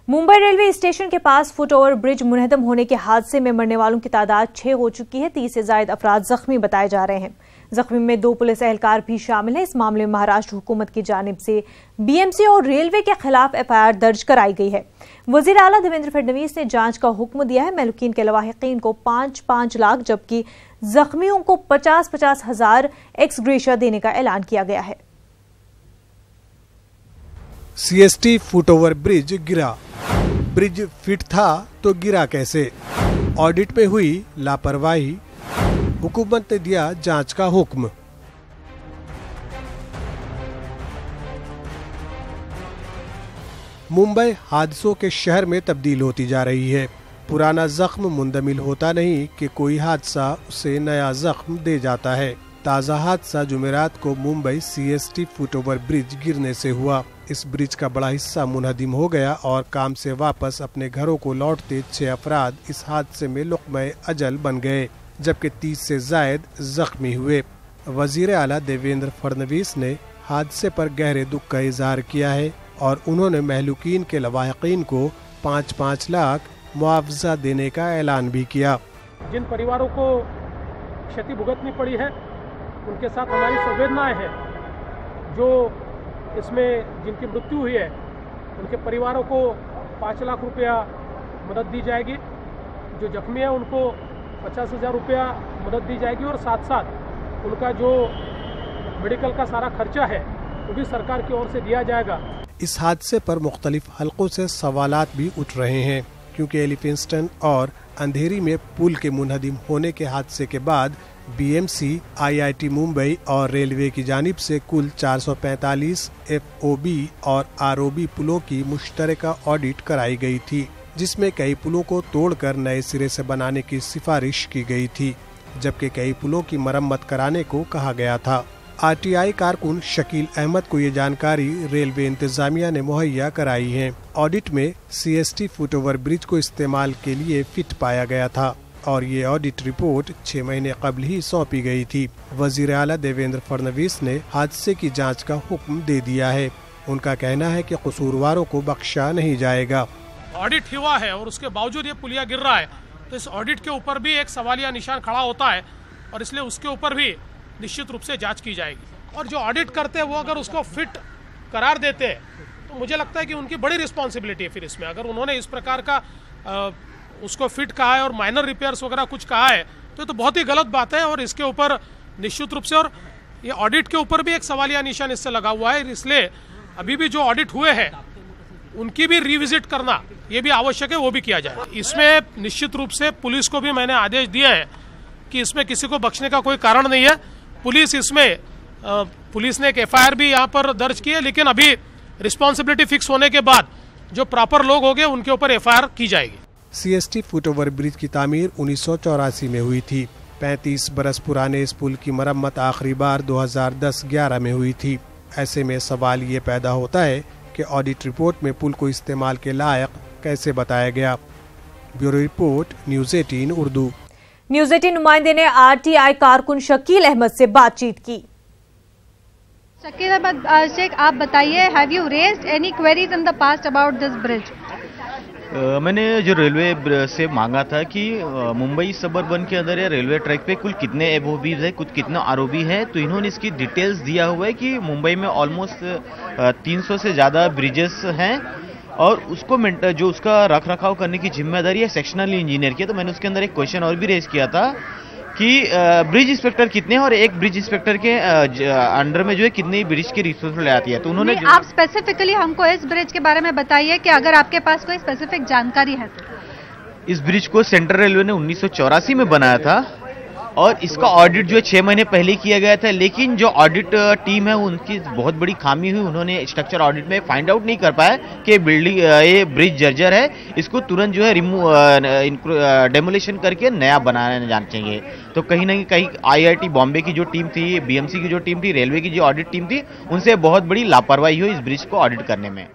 Mumbai railway station के पास foot over bridge मुनहदम होने के हादसे में मरने वालों की तादाद 6 हो चुकी है। 30 से ज्यादा अफराद जख्मी बताए जा रहे हैं। जख्मी में 2 पुलिस एहलकार भी शामिल हैं। इस मामले में महाराष्ट्र हुकूमत की जानिब से बीएमसी और रेलवे के खिलाफ एफआईआर दर्ज कराई गई है। वजीर आला देवेंद्र फडणवीस ने जांच का हुक्म दिया है। महलूकीन के लवाहिकीन को 5-5 लाख जबकि जख्मियों को 50-50 हजार एक्स ग्रेशिया देने का ऐलान किया गया है। सीएसटी फुटओवर ब्रिज गिरा। ब्रिज फिट था तो गिरा कैसे? ऑडिट में हुई लापरवाही, हुकूमत ने दिया जांच का हुक्म। मुंबई हादसों के शहर में तब्दील होती जा रही है। पुराना जख्म मुंदमिल होता नहीं कि कोई हादसा उसे नया जख्म दे जाता है। ताज़ा हादसा जुमेरात को मुंबई सीएसटी फुटओवर ब्रिज गिरने से हुआ। इस ब्रिज का बड़ा हिस्सा मुनहदिम हो गया और काम से वापस अपने घरों को लौटते 6 अफराद इस हादसे में लुक़्मे अजल बन गए, जबकि 30 से जायद जख्मी हुए। वजीर आला देवेंद्र फडणवीस ने हादसे पर गहरे दुख का इजहार किया है और उन्होंने महलूकीन के लवाहिकीन को 5-5 लाख मुआवजा देने का ऐलान भी किया। जिन परिवारों को क्षति भुगतनी पड़ी है उनके साथ हमारी संवेदनाएं हैं। जो इसमें जिनकी मृत्यु हुई है उनके परिवारों को 5 लाख रुपया मदद दी जाएगी। जो जख्मी है उनको 50,000 रुपया मदद दी जाएगी और साथ साथ उनका जो मेडिकल का सारा खर्चा है वो भी सरकार की ओर से दिया जाएगा। इस हादसे पर मुख्तलिफ हलकों से सवालात भी उठ रहे हैं, क्योंकि एलिफिंस्टन और अंधेरी में पुल के मुनहदिम होने के हादसे के बाद बीएमसी, आईआईटी मुंबई और रेलवे की जानिब से कुल 445 एफओबी और आरओबी पुलों की मुश्तरका ऑडिट कराई गई थी, जिसमें कई पुलों को तोड़कर नए सिरे से बनाने की सिफारिश की गई थी, जबकि कई पुलों की मरम्मत कराने को कहा गया था। आरटीआई कारकुन शकील अहमद को ये जानकारी रेलवे इंतजामिया ने मुहैया कराई है। ऑडिट में सीएसटी फुटओवर ब्रिज को इस्तेमाल के लिए फिट पाया गया था और ये ऑडिट रिपोर्ट 6 महीने कबल ही सौंपी गई थी। वजीर आला देवेंद्र फडणवीस ने हादसे की जांच का हुक्म दे दिया है। उनका कहना है कि कसूरवारों को बख्शा नहीं जाएगा। ऑडिट हुआ है और उसके बावजूद ये पुलिया गिर रहा है, तो इस ऑडिट के ऊपर भी एक सवालिया निशान खड़ा होता है और इसलिए उसके ऊपर भी निश्चित रूप से जांच की जाएगी। और जो ऑडिट करते हैं वो अगर उसको फिट करार देते हैं तो मुझे लगता है कि उनकी बड़ी रिस्पॉन्सिबिलिटी है। फिर इसमें अगर उन्होंने इस प्रकार का उसको फिट कहा है और माइनर रिपेयर्स वगैरह कुछ कहा है तो बहुत ही गलत बात है और इसके ऊपर निश्चित रूप से और ये ऑडिट के ऊपर भी एक सवालिया निशान इससे लगा हुआ है। इसलिए अभी भी जो ऑडिट हुए हैं उनकी भी रिविजिट करना ये भी आवश्यक है, वो भी किया जाए। इसमें निश्चित रूप से पुलिस को भी मैंने आदेश दिया है कि इसमें किसी को बख्शने का कोई कारण नहीं है। पुलिस ने एक एफआईआर भी यहाँ पर दर्ज की है, लेकिन अभी रिस्पॉन्सिबिलिटी फिक्स होने के बाद जो प्रॉपर लोग होंगे उनके ऊपर एफआईआर की जाएगी। सीएसटी फुटओवर ब्रिज की तामीर 1984 में हुई थी। 35 बरस पुराने इस पुल की मरम्मत आखिरी बार 2010-11 में हुई थी। ऐसे में सवाल ये पैदा होता है कि ऑडिट रिपोर्ट में पुल को इस्तेमाल के लायक कैसे बताया गया। Bureau report, news 18 Urdu. News 18 नुमाइंदे ने आरटीआई कारकुन शकील अहमद से बातचीत की। शकील अहमद शेख, आप बताइए, have you raised any queries in the past about this bridge? मैंने जो रेलवे से मांगा था कि मुंबई सबअर्बन के अंदर या रेलवे ट्रैक पे कुल कितने एफओबीज है, कुछ कितना आरओबी है, तो इन्होंने इसकी डिटेल्स दिया हुआ है कि मुंबई में ऑलमोस्ट 300 से ज़्यादा ब्रिजेस हैं और उसको जो उसका रख रखाव करने की जिम्मेदारी है सेक्शनल इंजीनियर की। तो मैंने उसके अंदर एक क्वेश्चन और भी रेज किया था कि ब्रिज इंस्पेक्टर कितने हैं और एक ब्रिज इंस्पेक्टर के अंडर में जो है कितनी ब्रिज की रिस्पॉन्सिबिलिटी आती है। तो उन्होंने आप स्पेसिफिकली हमको इस ब्रिज के बारे में बताइए कि अगर आपके पास कोई स्पेसिफिक जानकारी है तो। इस ब्रिज को सेंट्रल रेलवे ने 1984 में बनाया था और इसका ऑडिट जो है 6 महीने पहले किया गया था, लेकिन जो ऑडिट टीम है उनकी बहुत बड़ी खामी हुई। उन्होंने स्ट्रक्चर ऑडिट में फाइंड आउट नहीं कर पाया कि बिल्डिंग ये ब्रिज जर्जर है, इसको तुरंत जो है डेमोलिशन करके नया बनाना जाना चाहिए। तो कहीं ना कहीं आईआईटी बॉम्बे की जो टीम थी, बीएमसी की जो टीम थी, रेलवे की जो ऑडिट टीम थी, उनसे बहुत बड़ी लापरवाही हुई इस ब्रिज को ऑडिट करने में।